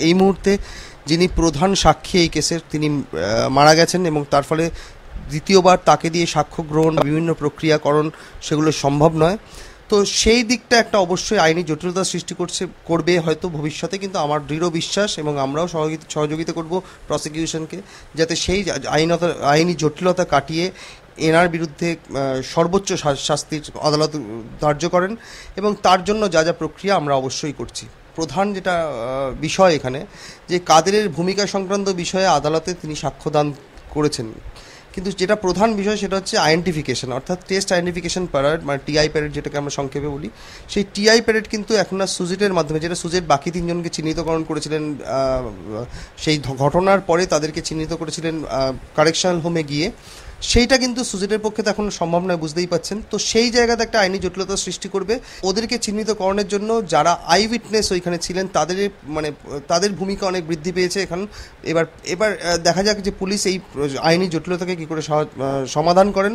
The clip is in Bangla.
এই মুহূর্তে যিনি প্রধান সাক্ষী এই কেসের তিনি মারা গেছেন, এবং তার ফলে দ্বিতীয়বার তাকে দিয়ে সাক্ষ্য গ্রহণ, বিভিন্ন প্রক্রিয়াকরণ সেগুলো সম্ভব নয়। তো সেই দিকটা একটা অবশ্যই আইনি জটিলতা সৃষ্টি করবে হয়তো ভবিষ্যতে, কিন্তু আমার দৃঢ় বিশ্বাস, এবং আমরাও সহযোগিতা করব প্রসিকিউশনকে, যাতে সেই আইনি জটিলতা কাটিয়ে এনার বিরুদ্ধে সর্বোচ্চ শাস্তির আদালত ধার্য করেন, এবং তার জন্য যা যা প্রক্রিয়া আমরা অবশ্যই করছি। প্রধান যেটা বিষয় এখানে, যে কাদেরের ভূমিকা সংক্রান্ত বিষয়ে আদালতে তিনি সাক্ষ্যদান করেছেন, কিন্তু যেটা প্রধান বিষয় সেটা হচ্ছে আইডেন্টিফিকেশন, অর্থাৎ টেস্ট আইডেন্টিফিকেশন প্যারেড, মানে টিআই প্যারেড যেটাকে আমরা সংক্ষেপে বলি। সেই টিআই প্যারেড কিন্তু এখন আর সুজেটের মাধ্যমে, যেটা সুজেট বাকি তিনজনকে চিহ্নিতকরণ করেছিলেন সেই ঘটনার পরে, তাদেরকে চিহ্নিত করেছিলেন কারেকশনাল হোমে গিয়ে, সেইটা কিন্তু সুজেটের পক্ষে তো এখন সম্ভব নয়, বুঝতেই পাচ্ছেন। তো সেই জায়গাতে একটা আইনি জটিলতা সৃষ্টি করবে। ওদেরকে চিহ্নিতকরণের জন্য যারা আই উইটনেস ওইখানে ছিলেন তাদের মানে তাদের ভূমিকা অনেক বৃদ্ধি পেয়েছে এখন। এবার এবার দেখা যাক যে পুলিশ এই আইনি জটিলতাকে কী করে সমাধান করেন।